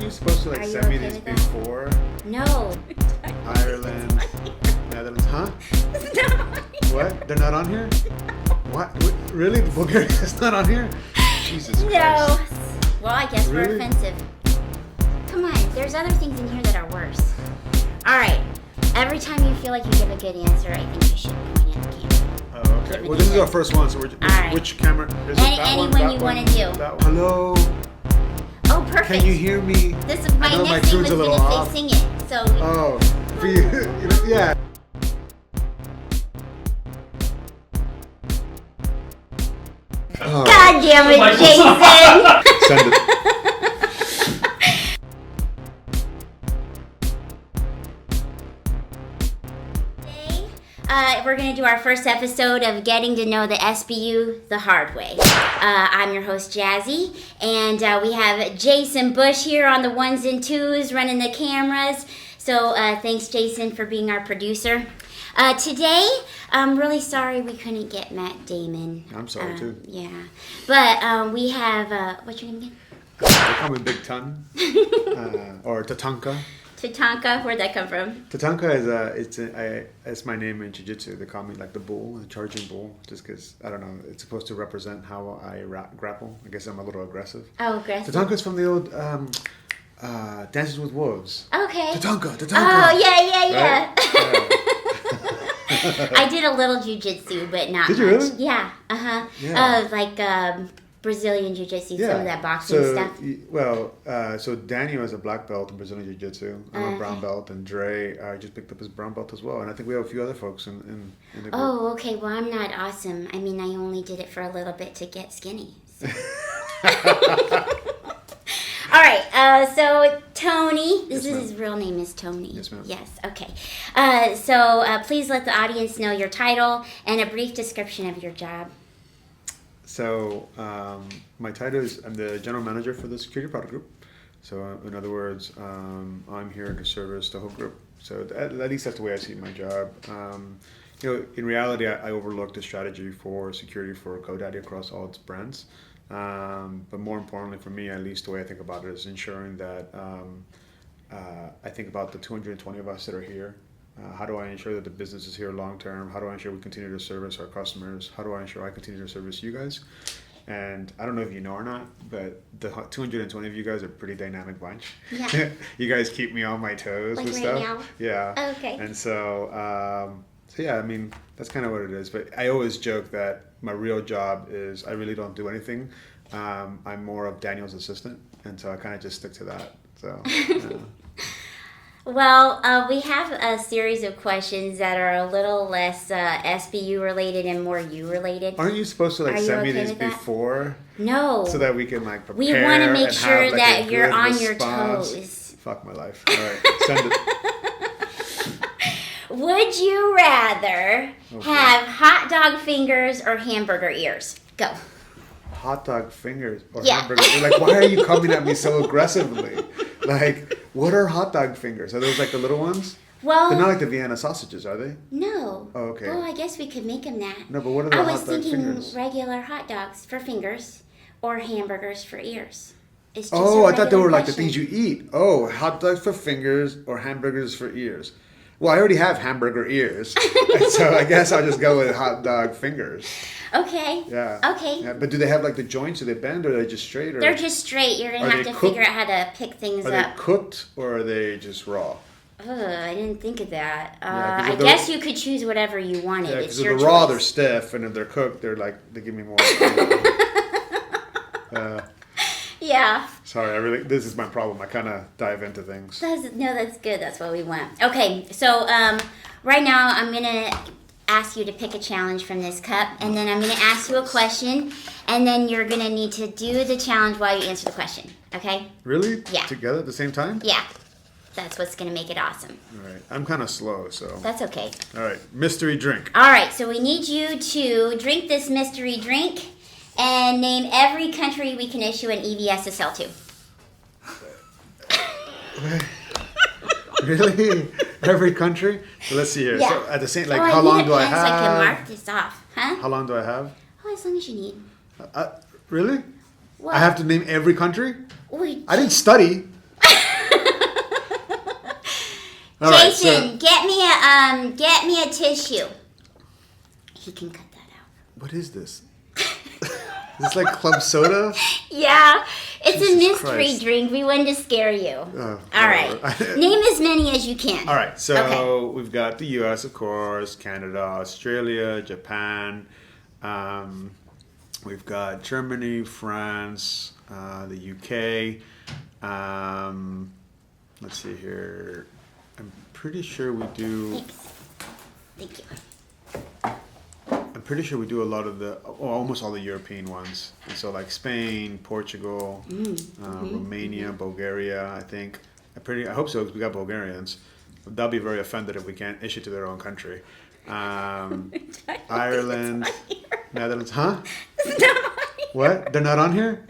you supposed to send me these before? No. Ireland, Netherlands, huh? What? They're not on here? What? Really? Bulgaria is not on here? Jesus Christ. No. Well, I guess Really? we're offensive. Come on, there's other things in here that are worse. All right. Every time you feel like you give a good answer, I think you should point at the camera. Oh, okay. Well, this is our first one, so right. which camera? Is it that any one you want to do. That one? Hello? Oh, perfect. Can you hear me? This is my next thing was going to sing it. So. Oh, for you, yeah. Oh. God damn it, Jason! Send it. We're going to do our first episode of Getting to Know the SBU the Hard Way. I'm your host, Jazzy, and we have Jason Bush here on the ones and twos running the cameras. So thanks, Jason, for being our producer. Today, I'm really sorry we couldn't get Matt Damon. I'm sorry, too. Yeah. But we have, what's your name again? They call me Big Ton, or Tatanka. Tatanka, where'd that come from? Tatanka it's my name in jiu-jitsu. They call me like the bull, the charging bull, just because, I don't know, it's supposed to represent how I grapple. I guess I'm a little aggressive. Oh, aggressive. Tatanka's from the old Dances with Wolves. Okay. Tatanka. Oh, yeah. Right? I did a little jiu-jitsu, but not much. Did you really? Yeah, uh-huh. Yeah. Brazilian jiu-jitsu, some of that boxing stuff. So Daniel is a black belt in Brazilian jiu-jitsu. I'm a brown belt, and Dre just picked up his brown belt as well. And I think we have a few other folks in the group. Oh, okay. Well, I'm not awesome. I mean, I only did it for a little bit to get skinny. So. All right, so Tony, his real name is Tony. Yes, ma'am. Yes, okay. So please let the audience know your title and a brief description of your job. So my title is I'm the general manager for the security product group. So in other words, I'm here to service the whole group. So at least that's the way I see my job. In reality, I overlook the strategy for security for GoDaddy across all its brands. But more importantly for me, at least the way I think about it is ensuring that I think about the 220 of us that are here. How do I ensure that the business is here long term? How do I ensure we continue to service our customers? How do I ensure I continue to service you guys? And I don't know if you know or not, but the 220 of you guys are a pretty dynamic bunch. Yeah. You guys keep me on my toes like with right stuff. Now? Yeah. Okay. And so yeah, I mean, that's kind of what it is. But I always joke that my real job is I really don't do anything. I'm more of Daniel's assistant, and so I kind of just stick to that. So. Well, we have a series of questions that are a little less SBU related and more you related. Aren't you supposed to send me these with that? before? No. So that we can prepare. We want to make and sure have, that you're on response. your toes. Fuck my life. All right, send it. Would you rather have hot dog fingers or hamburger ears? Go. Hot dog fingers or hamburger? Why are you coming at me so aggressively? What are hot dog fingers? Are those the little ones? Well, they're not like the Vienna sausages, are they? No. Oh, okay. Well, I guess we could make them that. No, but what are the hot dog fingers? I was thinking regular hot dogs for fingers or hamburgers for ears. It's just I thought they were question. the things you eat. Oh, hot dogs for fingers or hamburgers for ears. Well, I already have hamburger ears, so I guess I'll just go with hot dog fingers. Okay. Yeah. Okay. Yeah, but do they have the joints? Do they bend or are they just straight? Or they're just straight. You're going to have to figure out how to pick things up. Are they cooked or are they just raw? I didn't think of that. I guess you could choose whatever you wanted. Yeah, it's your if they're raw, choice. they're stiff, and if they're cooked, they're they give me more. Yeah. Sorry, this is my problem. I kind of dive into things. That's good. That's what we want. Okay, so right now I'm going to ask you to pick a challenge from this cup, and then I'm going to ask you a question, and then you're going to need to do the challenge while you answer the question, okay? Really? Yeah. Together at the same time? Yeah. That's what's going to make it awesome. All right. I'm kind of slow, so. That's okay. All right. Mystery drink. All right, so we need you to drink this mystery drink and name every country we can issue an EVSSL to. Really? Every country? So let's see here. Yeah. So at the same, how long do I have? I can mark this off, huh? How long do I have? Oh, as long as you need. Really? Well, I have to name every country? We I didn't study. All right, Jason, so- get me a tissue. He can cut that out. What is this? Is this like club soda? Yeah, it's a Jesus mystery Christ. drink. We wanted to scare you. Oh, All right. whatever. Name as many as you can. All right, so Okay. we've got the U.S., of course, Canada, Australia, Japan. We've got Germany, France, the U.K. Let's see here. I'm pretty sure we do. Thanks. Thank you. I'm pretty sure we do a lot of almost all the European ones. And so like Spain, Portugal, Romania, Bulgaria. I think. I hope so because we got Bulgarians. They'll be very offended if we can't issue to their own country. Ireland, Netherlands, huh? It's not on here. What? They're not on here?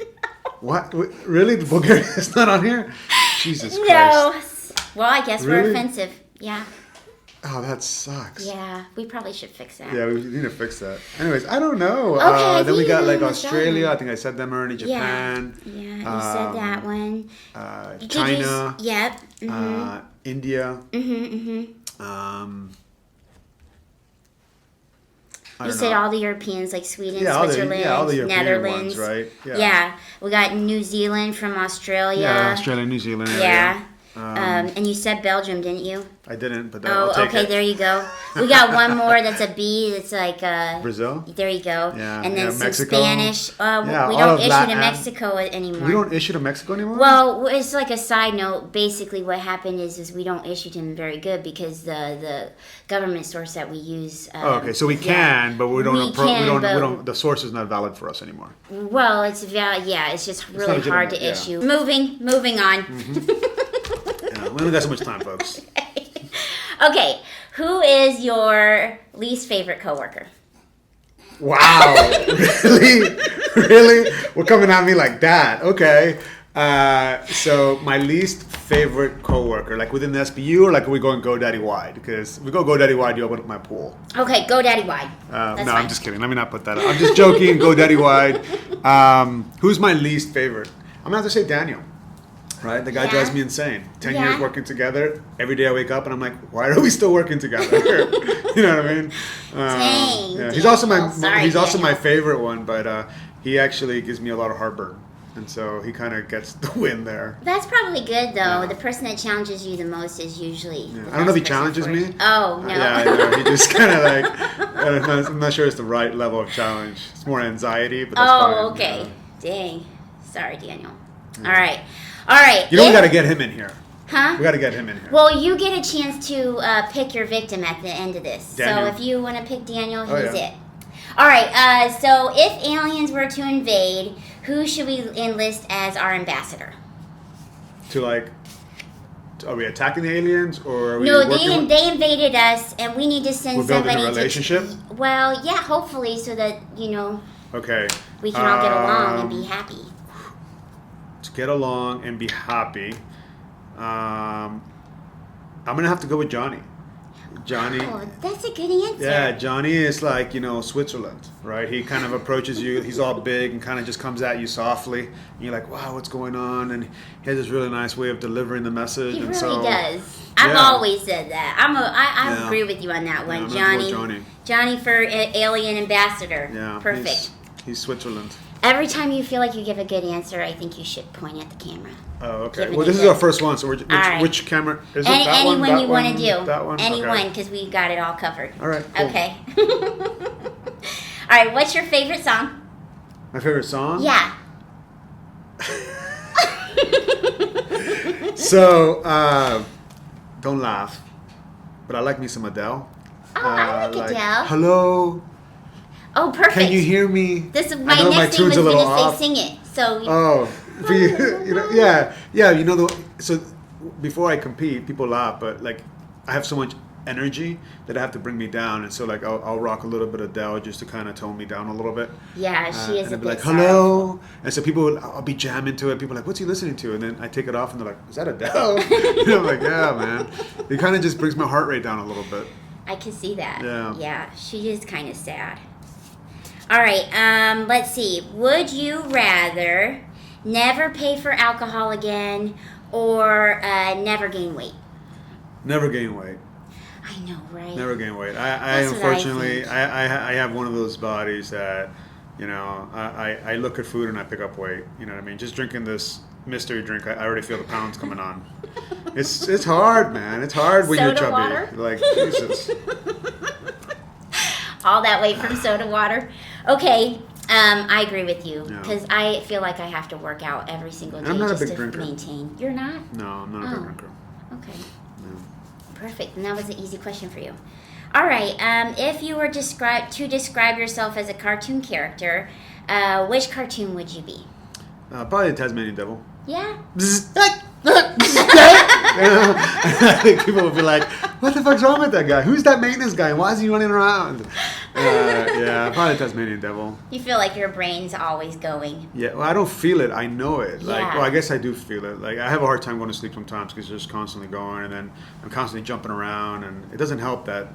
What? Really? The Bulgaria is not on here? Jesus Christ. No. Well, I guess we're Really? offensive. Yeah. Oh, that sucks. Yeah. We probably should fix that. Yeah, we need to fix that. Anyways, I don't know. Okay, I then we think got you like almost got Australia. one. I think I said them already. Japan. Yeah, you said that one. Did you China. Yep. India. I You don't said know. all the Europeans, like Sweden, Yeah, all the- Switzerland, yeah, all the European Netherlands. ones, right? Yeah. Yeah. We got New Zealand from Australia. Yeah, Australia, New Zealand. Area. Yeah. And you said Belgium, didn't you? I didn't, but Oh, I'll take okay. it. There you go. We got one more that's a B. That's like Brazil. There you go. Yeah, And then yeah, some Mexico. Spanish. Yeah, We all don't of issue to Latin. Mexico anymore. We don't issue to Mexico anymore. Well, it's like a side note. Basically, what happened is we don't issue to them very good because the government source that we use. Oh, okay, so we can, but we don't. We can, but- we don't. The source is not valid for us anymore. Well, it's it's just really not hard to legitimate, yeah. issue. Moving on. Yeah, we don't got so much time, folks. Okay, who is your least favorite coworker? Wow, really, really? We're coming at me like that? Okay. So my least favorite coworker, like within the SBU, or like are we going GoDaddy wide? Because if we go GoDaddy wide, you open up my pool. Okay, GoDaddy wide. No, That's I'm fine. just kidding. Let me not put that up. I'm just joking. GoDaddy wide. Who's my least favorite? I'm gonna have to say Daniel. Right, the guy Yeah. drives me insane. 10 Yeah. years working together. Every day I wake up and I'm like, why are we still working together? You know what I mean? Dang, yeah. He's also Daniel. Sorry, he's also my Daniel. favorite one, but he actually gives me a lot of heartburn, and so he kind of gets the win there. That's probably good though. Yeah. The person that challenges you the most is usually. Yeah. the I don't know if he best person challenges for me. it. Oh no. Yeah, I know. He just kind of like I'm not sure it's the right level of challenge. It's more anxiety, but that's fine. Oh, okay. Yeah. Dang. Sorry, Daniel. All right. You know, we If- got to get him in here. Huh? We got to get him in here. Well, you get a chance to pick your victim at the end of this. Daniel. So if you want to pick Daniel, Oh, he's yeah. it. All right. So if aliens were to invade, who should we enlist as our ambassador? To like, are we attacking the aliens or are we No, working with- they invaded us, and we need to send We're building a somebody relationship? to. Well, yeah, hopefully, so that Okay. we can all get along and be happy. To get along and be happy, I'm gonna have to go with Johnny. Johnny. Oh, that's a good answer. Yeah, Johnny is like, Switzerland, right? He kind of approaches you, he's all big and kind of just comes at you softly. And you're like, wow, what's going on? And he has this really nice way of delivering the message. He and really so, does. I've yeah. always said that. I Yeah. agree with you on that one, I'm gonna go with Johnny. Johnny. For alien ambassador. Yeah, Perfect. He's Switzerland. Every time you feel like you give a good answer, I think you should point at the camera. Oh, okay. Giving Well, it this is good. our first one, so which right. camera is it? Any That one, one that you want one, to do. That one? Anyone, Okay. because we got it all covered. All right, cool. Okay. All right, what's your favorite song? My favorite song? Yeah. So, don't laugh, but I like me some Adele. Oh, I like Adele. Hello, Oh, perfect. can you hear me? This is I my know next thing was tune's a going little to off. say sing it. So Oh, for you, yeah. So before I compete, people laugh, but like I have so much energy that I have to bring me down, and so like I'll rock a little bit of Adele just to kind of tone me down a little bit. yeah, she is and a I'll be bit like, sorrowful. hello, and so I'll be jamming to it. People are like, what's he listening to? And then I take it off, and they're like, is that Adele? And I'm like, yeah, man. It kind of just brings my heart rate down a little bit. I can see that. Yeah. Yeah, she is kind of sad. All right, let's see. Would you rather never pay for alcohol again or never gain weight? Never gain weight. I know, right? Never gain weight. I That's what I unfortunately, think. I have one of those bodies that, I look at food and I pick up weight. You know what I mean? Just drinking this mystery drink, I already feel the pounds coming on. It's hard, man. It's hard when you're Soda chubby. water? Like, Jesus. All that weight from soda water. Okay, I agree with you Yeah. because I feel like I have to work out every single day I'm not a just big to drinker. maintain. You're not? No, I'm not a big Oh. drinker. Okay, No. perfect. And that was an easy question for you. All right, if you were to describe yourself as a cartoon character, which cartoon would you be? Probably the Tasmanian devil. Yeah? I think people would be like, "What the fuck's wrong with that guy? Who's that maintenance guy? Why is he running around?" Yeah, probably the Tasmanian devil. You feel like your brain's always going. Yeah, well, I don't feel it. I know it. Like, Yeah. well, I guess I do feel it. Like, I have a hard time going to sleep sometimes because it's just constantly going, and then I'm constantly jumping around, and it doesn't help that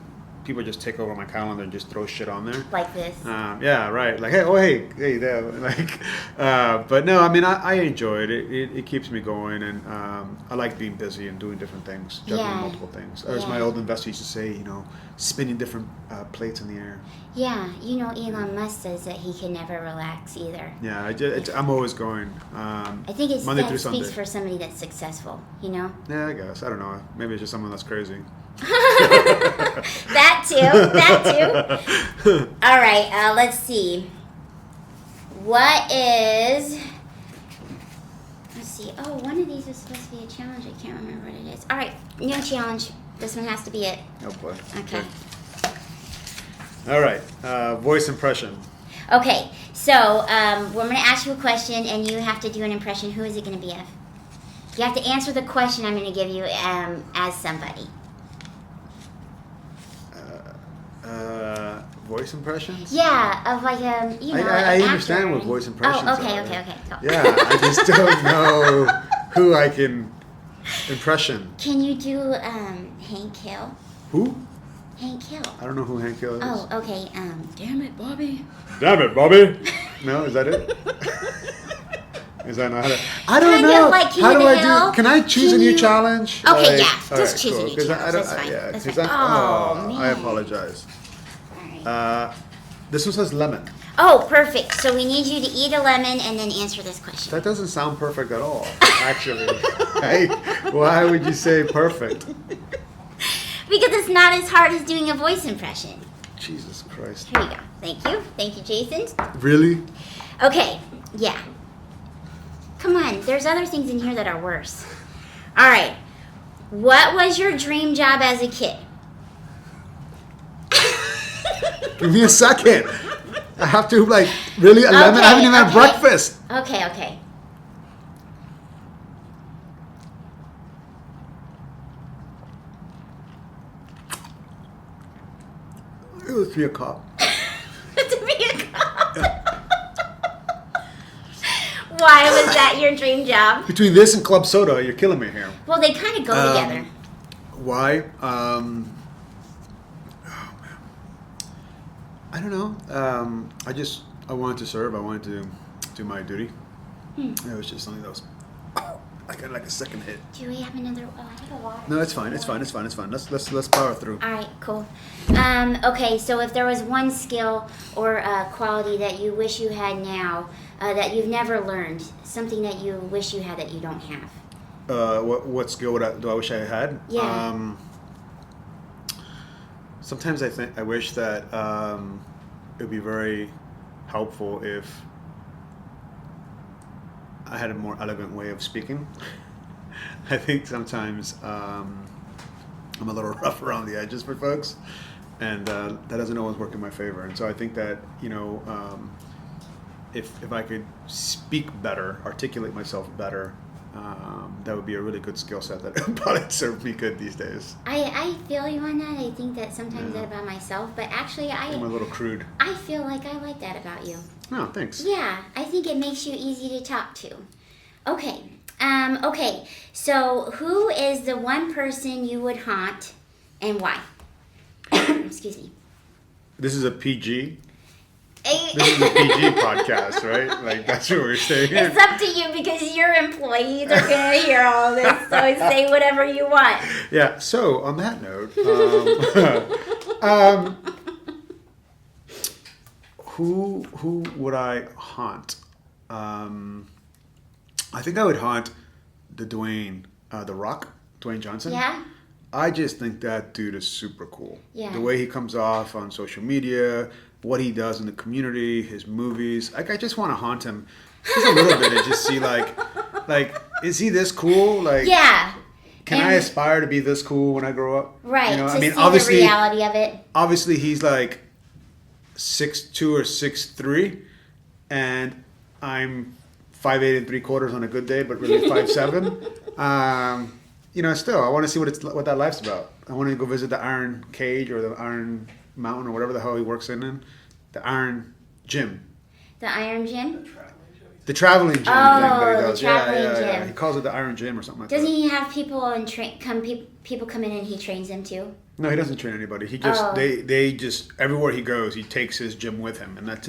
people just take over my calendar and just throw shit on there. Like this. Yeah, right. Like, hey, there. Like, but no, I mean, I enjoy it. It keeps me going, and I like being busy and doing different things, juggling Yeah. multiple things. As Yeah. my old investor used to say, spinning different plates in the air. Yeah, you know, Elon Musk says that he can never relax either. Yeah, I'm always going. I think Monday that through speaks Sunday. for somebody that's successful, you know? Yeah, I guess. I don't know. Maybe it's just someone that's crazy. That too. All right, let's see. Let's see. Oh, one of these was supposed to be a challenge. I can't remember what it is. All right, no challenge. This one has to be it. Oh boy. Okay. All right. Voice impression. Okay, so we're going to ask you a question, and you have to do an impression. Who is it going to be of? You have to answer the question I'm going to give you as somebody. Voice impressions? Yeah, of like I an understand actor. what voice impressions Oh, okay, are. okay. Go. Yeah, I just don't know who I can impression. Can you do Hank Hill? Who? Hank Hill. I don't know who Hank Hill is. Oh, okay. Damn it, Bobby. Damn it, Bobby! No, is that it? Is that not? I don't Kind of know. like King How of do the I Hill. do? Can I choose a Can new you- challenge? Okay, Like, yeah, all just right, choose a cool. new 'Cause challenge. That's fine. Yeah, That's 'cause fine. Oh, I man. apologize. All right. This one says lemon. Oh, perfect. So we need you to eat a lemon and then answer this question. That doesn't sound perfect at all, actually. Hey, why would you say perfect? Because it's not as hard as doing a voice impression. Jesus Christ. Here you go. Thank you. Thank you, Jason. Really? Okay, yeah. Come on, there's other things in here that are worse. All right. What was your dream job as a kid? Give me a second. I have to, really? A lemon? I haven't even had breakfast. Okay. It was to be a cop. To be a cop. Why was that your dream job? Between this and club soda, you're killing me here. Well, they kind of go together. Why? Oh man. I don't know. I wanted to serve. I wanted to do my duty. It was just something that was. I got like a second hit. Do we have another? Oh, I have a water. No, it's fine. It's fine. It's fine. It's fine. Let's power through. All right, cool. Okay, so if there was one skill or quality that you wish you had now that you've never learned, something that you wish you had that you don't have. What skill do I wish I had? Yeah. Sometimes I wish that it would be very helpful if I had a more elegant way of speaking. I think sometimes I'm a little rough around the edges for folks, and that doesn't always work in my favor. And so I think that if I could speak better, articulate myself better, that would be a really good skill set that would probably serve me good these days. I feel you on that. I think that sometimes that about myself, but actually I'm a little crude. I feel like I like that about you. Oh, thanks. Yeah, I think it makes you easy to talk to. Okay. Okay. So, who is the one person you would haunt, and why? Excuse me. This is a PG. This is a PG podcast, right? Like, that's what we're saying here. It's up to you because your employees are going to hear all this, so say whatever you want. Yeah, so on that note, who would I haunt? I think I would haunt The Rock, Dwayne Johnson. Yeah? I just think that dude is super cool. Yeah. The way he comes off on social media, what he does in the community, his movies. Like, I just want to haunt him just a little bit and just see, like, is he this cool? Like, Yeah. can I aspire to be this cool when I grow up? Right, You know, to I mean, see obviously, the reality of it. obviously he's like 6'2" or 6'3", and I'm 5'8" and 3/4 on a good day, but really 5'7". You know, still, I want to see what that life's about. I want to go visit the Iron Cage or the Iron Mountain or whatever the hell he works in. The Iron Gym. The Iron Gym? The traveling gym thing that he does. The traveling yeah. gym. He calls it the Iron Gym or something like Doesn't that. he have people people come in and he trains them too? No, he doesn't train anybody. He just they just everywhere he goes, he takes his gym with him, and it's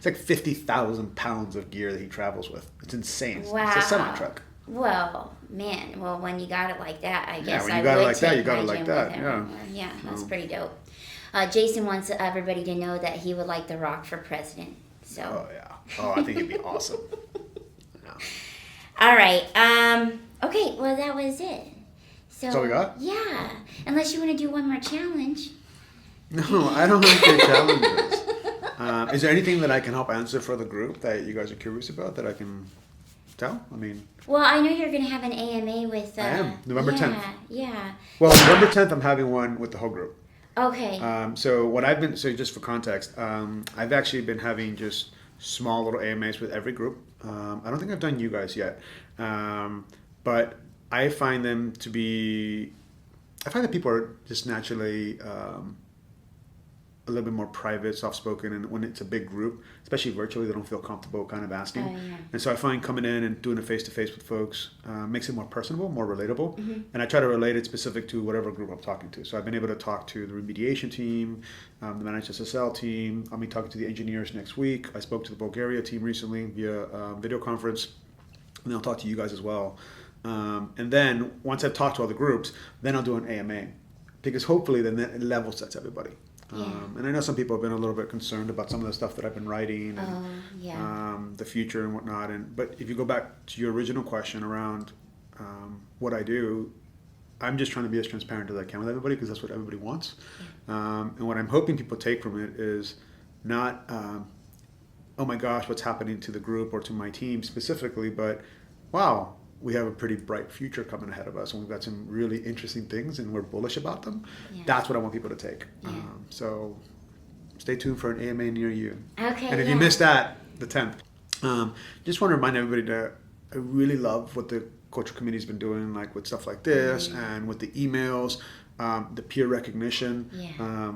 like 50,000 pounds of gear that he travels with. It's insane. Wow. It's a semi truck. Well, man. Well, when you got it like that, I guess when I you got it would like that, take you got my it like gym that, with yeah. everywhere. Yeah, that's pretty dope. Jason wants everybody to know that he would like The Rock for president. So. Oh yeah. Oh, I think it'd be awesome. Yeah. All right. Okay. Well, that was it. So. That's all we got? Yeah. Unless you want to do one more challenge. No, I don't like your challenges. Is there anything that I can help answer for the group that you guys are curious about that I can tell? I mean, Well, I know you're going to have an AMA with. I am. November 10th. Yeah. well, November 10th, I'm having one with the whole group. Okay. So just for context, I've actually been having just small little AMAs with every group. I don't think I've done you guys yet, but I find that people are just naturally a little bit more private, soft-spoken, and when it's a big group, especially virtually, they don't feel comfortable kind of asking. Oh, yeah. And so I find coming in and doing a face-to-face with folks makes it more personable, more relatable. Mm-hmm. And I try to relate it specific to whatever group I'm talking to. So I've been able to talk to the remediation team, the managed SSL team. I'll be talking to the engineers next week. I spoke to the Bulgaria team recently via video conference, and I'll talk to you guys as well. And then once I've talked to all the groups, then I'll do an AMA, because hopefully then that level sets everybody. Yeah. And I know some people have been a little bit concerned about some of the stuff that I've been writing and the future and whatnot. But if you go back to your original question around what I do, I'm just trying to be as transparent as I can with everybody, because that's what everybody wants. And what I'm hoping people take from it is not, oh my gosh, what's happening to the group or to my team specifically, but wow, we have a pretty bright future coming ahead of us, and we've got some really interesting things, and we're bullish about them. Yeah. That's what I want people to take. Yeah. So stay tuned for an AMA near you. Okay. And if you missed that, the 10th, just want to remind everybody that I really love what the culture committee's been doing, like with stuff like this, and with the emails, the peer recognition. Yeah.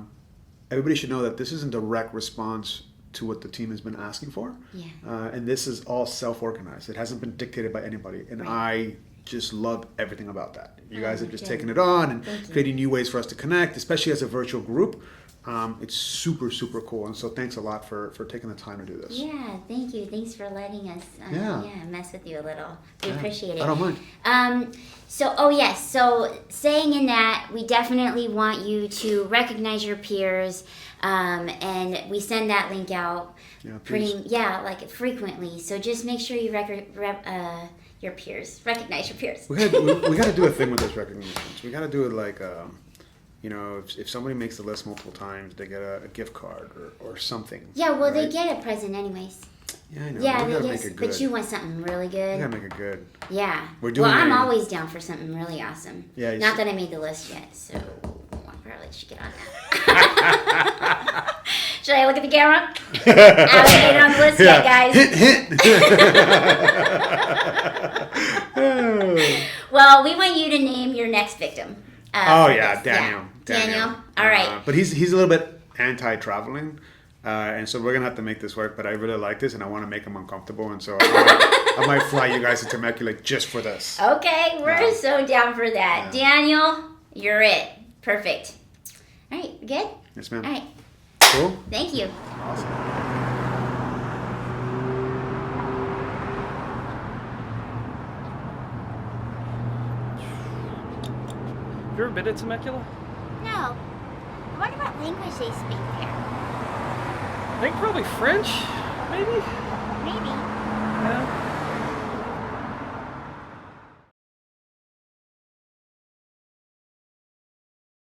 Everybody should know that this is in direct response to what the team has been asking for. Yeah. And this is all self-organized. It hasn't been dictated by anybody. And I just love everything about that. You guys have just taken it on and creating new ways for us to connect, especially as a virtual group. It's super, super cool. And so thanks a lot for taking the time to do this. Yeah, thank you. Thanks for letting us mess with you a little. We appreciate it. I don't mind. So saying in that, we definitely want you to recognize your peers, and we send that link out frequently. So just make sure you your peers, recognize your peers. We got to do a thing with those recognitions. We got to do it like, if somebody makes the list multiple times, they get a gift card or something. Yeah, well, right? they get a present anyways. Yeah, I know. Yeah, we gotta make it good. But you want something really good. We gotta make it good. Yeah. I'm always down for something really awesome. Yeah. Not that I made the list yet, so I'll probably should get on that. Should I look at the camera? I haven't made it on the list yet, guys. Well, we want you to name your next victim. Daniel. Yeah. Daniel. All right. But he's a little bit anti-traveling. And so we're going to have to make this work, but I really like this and I want to make him uncomfortable. And so I might fly you guys to Temecula just for this. Okay, we're so down for that. Yeah. Daniel, you're it. Perfect. All right, good? Yes, ma'am. All right. Cool. Thank you. Awesome. you ever been to Temecula? No. I wonder what language they speak there. I think probably French, maybe? Maybe. Yeah.